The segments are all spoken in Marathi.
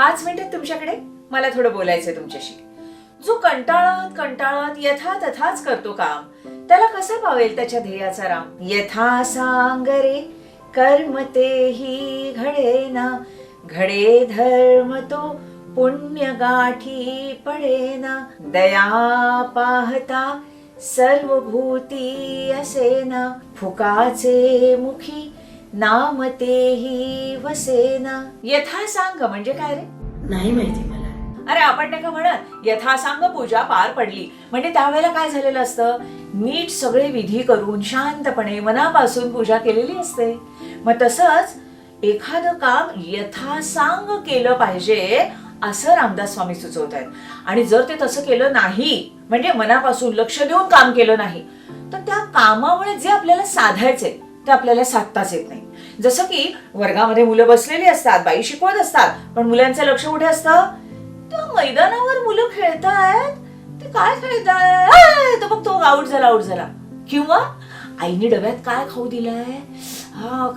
5 मिनिटात तुमच्याकडे मला थोडं बोलायचंय तुमच्याशी. जो कंटाळत कंटाळत यथा तथाच करतो काम, त्याला कसा पावेल त्याच्या ध्येयाचा राम. यथा सांग रे कर्म तेही घडेना, घडे धर्म तो पुण्य गाठी पडेना. दया पाहता सर्व भूती असेना, फुकाचे मुखी नाम तेही वसेना. यथासांग म्हणजे काय रे? नाही माहिती मला. अरे आपण नाही का म्हणत यथासांग पूजा पार पडली म्हणजे त्यावेळेला काय झालेलं असतं, नीट सगळे विधी करून शांतपणे मनापासून पूजा केलेली असते. मग तसंच एखादं काम यथासांग केलं पाहिजे असं रामदास स्वामी सुचवत आहेत. आणि जर ते तसं केलं नाही म्हणजे मनापासून लक्ष देऊन काम केलं नाही तर त्या कामामुळे जे आपल्याला साधायचंय ते आपल्याला साधताच येत नाही. जसं की वर्गामध्ये मुलं बसलेली असतात, बाई शिकवत असतात, पण मुलांचं लक्ष कुठे असतं? त्या मैदानावर मुलं खेळतायत, ते काय खेळतायत तर बघ तो आउट झाला. किंवा आईने डब्यात काय खाऊ दिलाय,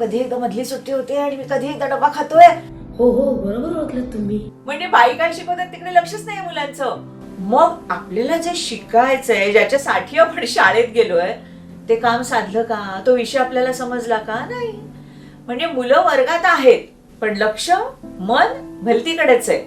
कधी एकदा मधली सुट्टी होते आणि मी कधी एकदा डबा खातोय. हो हो बरोबर ओळखलं तुम्ही. म्हणजे बाई काय शिकवतात तिकडे लक्षच नाही मुलांचं. मग आपल्याला जे शिकायचंय, ज्याच्यासाठी आपण शाळेत गेलोय, ते काम साधलं का? तो विषय आपल्याला समजला का? नाही. म्हणजे मुलं वर्गात आहेत पण लक्ष मन भलतीकडेच आहे.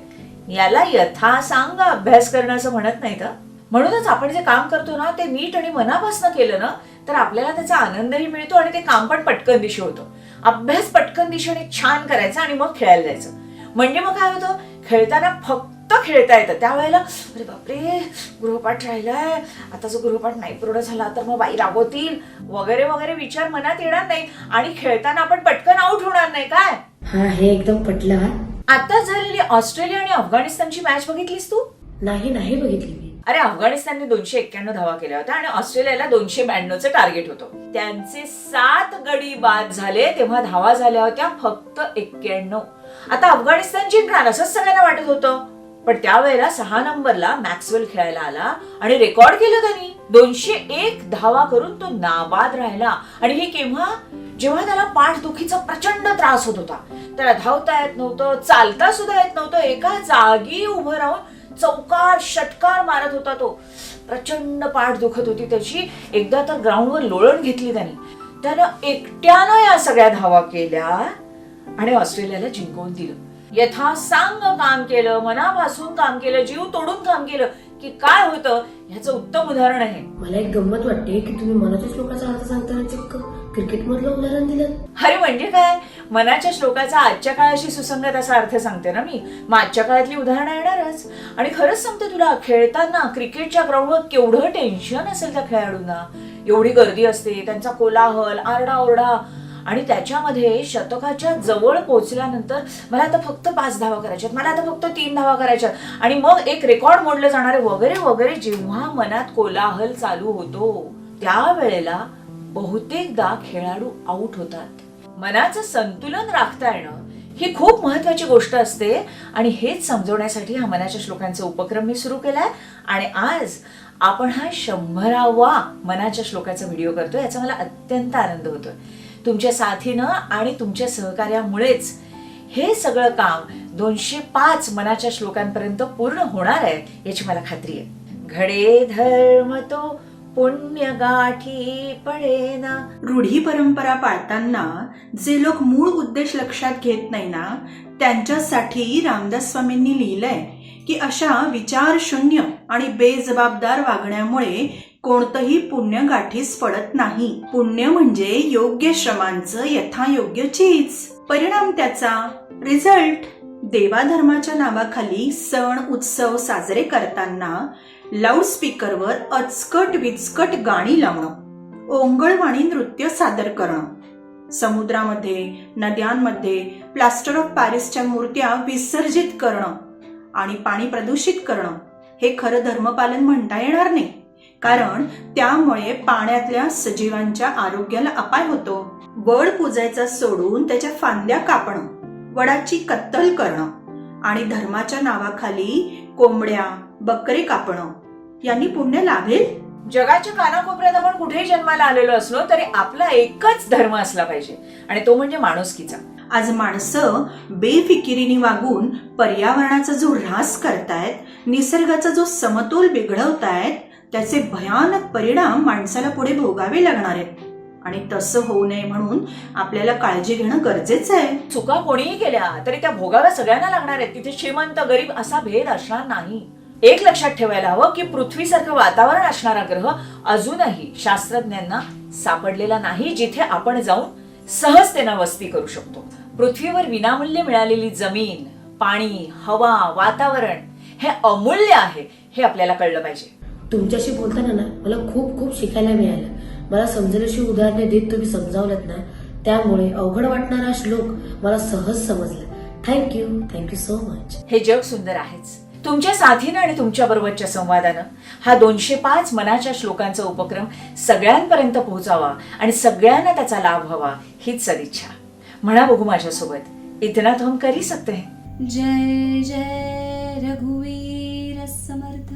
याला यथासांग अभ्यास करणं असं म्हणत नाही तर. म्हणूनच आपण जे काम करतो ना ते नीट आणि मनापासून केलं ना तर आपल्याला त्याचा आनंदही मिळतो आणि ते काम पण पटकन दिशे होतं. अभ्यास पटकन दिशेने छान करायचा आणि मग खेळायला जायचं. म्हणजे मग काय होतं, खेळताना फक्त खेळता येतं. त्यावेळेला अरे बापरे गृहपाठ राहिलाय, आता जो गृहपाठ नाही पूर्ण झाला तर मग बाई रागवतील वगैरे वगैरे विचार मनात येणार नाही आणि खेळताना आपण पटकन आउट होणार नाही. काय हा हे एकदम पटलं. आता झालेली ऑस्ट्रेलिया आणि अफगाणिस्तानची मॅच बघितलीस तू? नाही नाही बघितली मी. अरे अफगाणिस्तानने 291 धावा केल्या होत्या आणि ऑस्ट्रेलियाला 292चं टार्गेट होतं. त्यांचे 7 गडी बाद झाले तेव्हा धावा झाल्या होत्या फक्त 91. आता अफगाणिस्तान जिंकणार असंच सगळ्यांना वाटत होतं, पण त्यावेळेला 6 नंबरला मॅक्सवेल खेळायला आला आणि रेकॉर्ड केलं त्यांनी. 201 धावा करून तो नाबाद राहिला. आणि हे केव्हा? जेव्हा त्याला पाठदुखीचा प्रचंड त्रास होत होता. त्याला धावता येत नव्हतं, चालता सुद्धा येत नव्हतं, एका जागी उभं राहून चौकार षटकार मारत होता तो. प्रचंड पाठ दुखत होती त्याची. एकदा तर ग्राउंडवर लोळण घेतली त्यांनी. त्यानं एकट्यानं या सगळ्या धावा केल्या आणि ऑस्ट्रेलियाला जिंकवून दिलं. यथासांग काम केलं, मनापासून काम केलं, जीव तोडून काम केलं की काय होतं ह्याचं उत्तम उदाहरण आहे. मला एक गंमत वाटते की तुम्ही मनाच्या श्लोकाचा अर्थ सांगताना चक्क क्रिकेट मधलं उदाहरण दिलं. अरे म्हणजे काय, मनाच्या श्लोकाचा आजच्या काळाशी सुसंगत असा अर्थ सांगते ना मी. मग आजच्या काळातली उदाहरणं येणारच. आणि खरंच सांगते तुला, खेळताना क्रिकेटच्या ग्राउंडवर केवढं टेन्शन असेल त्या खेळाडूंना. एवढी गर्दी असते, त्यांचा कोलाहल, आरडाओरडा. आणि त्याच्यामध्ये शतकाच्या जवळ पोहोचल्यानंतर मला आता फक्त 5 धावा करायच्यात, मला आता फक्त 3 धावा करायच्यात आणि मग एक रेकॉर्ड मोडलं जाणार आहे वगैरे वगैरे. जेव्हा मनात कोलाहल चालू होतो त्यावेळेला बहुतेकदा खेळाडू आउट होतात. मनाचं संतुलन राखता येणं ही खूप महत्वाची गोष्ट असते आणि हेच समजवण्यासाठी हा मनाच्या श्लोकांचा उपक्रम मी सुरू केलाय. आणि आज आपण हा 100वा मनाच्या श्लोकाचा व्हिडिओ करतोय. याचा मला अत्यंत आनंद होतोय. तुमच्या साथीनं आणि तुमच्या सहकार्यामुळेच हे सगळं काम 205 मनाच्या श्लोकांपर्यंत पूर्ण होणार आहे याची मला खात्री आहे. घडे धर्म तो पुण्य गाठी पडेना. रूढी परंपरा पाळताना जे लोक मूळ उद्देश लक्षात घेत नाही ना त्यांच्यासाठी रामदास स्वामींनी लिहिलंय की अशा विचारशून्य आणि बेजबाबदार वागण्यामुळे कोणतंही पुण्य गाठीस पडत नाही. पुण्य म्हणजे योग्य श्रमांचं यथायोग्य चीज, परिणाम त्याचा, रिझल्ट. देवाधर्माच्या नावाखाली सण उत्सव साजरे करताना लाऊडस्पीकरवर अचकट विचकट गाणी लावणं, ओंगळवाणी नृत्य सादर करणं, समुद्रामध्ये नद्यांमध्ये प्लास्टर ऑफ पॅरिसच्या मूर्त्या विसर्जित करणं आणि पाणी प्रदूषित करणं हे खरं धर्मपालन म्हणता येणार नाही. कारण त्यामुळे पाण्यातल्या सजीवांच्या आरोग्याला अपाय होतो. वड पूजायचा सोडून त्याच्या फांद्या कापणं, वडाची कत्तल करणं आणि धर्माच्या नावाखाली कोंबड्या बकरे कापणं यांनी पुण्य लाभेल? जगाच्या कानाकोपऱ्यात आपण कुठेही जन्माला आलेलो असलो तरी आपला एकच धर्म असला पाहिजे आणि तो म्हणजे माणुसकीचा. आज माणसं बेफिकिरीने वागून पर्यावरणाचा जो ऱ्हास करतायत, निसर्गाचा जो समतोल बिघडवतायत, त्याचे भयानक परिणाम माणसाला पुढे भोगावे लागणार आहेत. आणि तसं होऊ नये म्हणून आपल्याला काळजी घेणं गरजेचं आहे. चुका कोणीही केल्या तरी त्या भोगाव्या सगळ्यांना लागणार आहेत. तिथे श्रीमंत गरीब असा भेद असणार नाही. एक लक्षात ठेवायला हवं की पृथ्वीसारखं वातावरण असणारा ग्रह अजूनही शास्त्रज्ञांना सापडलेला नाही, जिथे आपण जाऊन सहजतेनं वस्ती करू शकतो. पृथ्वीवर विनामूल्य मिळालेली जमीन, पाणी, हवा, वातावरण हे अमूल्य आहे, हे आपल्याला कळलं पाहिजे. तुमच्याशी बोलताना ना मला खूप खूप शिकायला मिळालं. मला समजेल अशी उदाहरणे देत तुम्ही समजावलत ना, त्यामुळे अवघड वाटणारा श्लोक मला सहज समजला. Thank you so much. हे जग सुंदर आहेच. तुमच्या साथीनं आणि तुमच्या बरोबरच्या संवादानं हा 205 मनाच्या श्लोकांचा उपक्रम सगळ्यांपर्यंत पोहोचावा आणि सगळ्यांना त्याचा लाभ व्हावा, हीच सदिच्छा. म्हणा बघू माझ्यासोबत, इतना तो हम कर ही सकते हैं. जय जय रघुवीर समर्थ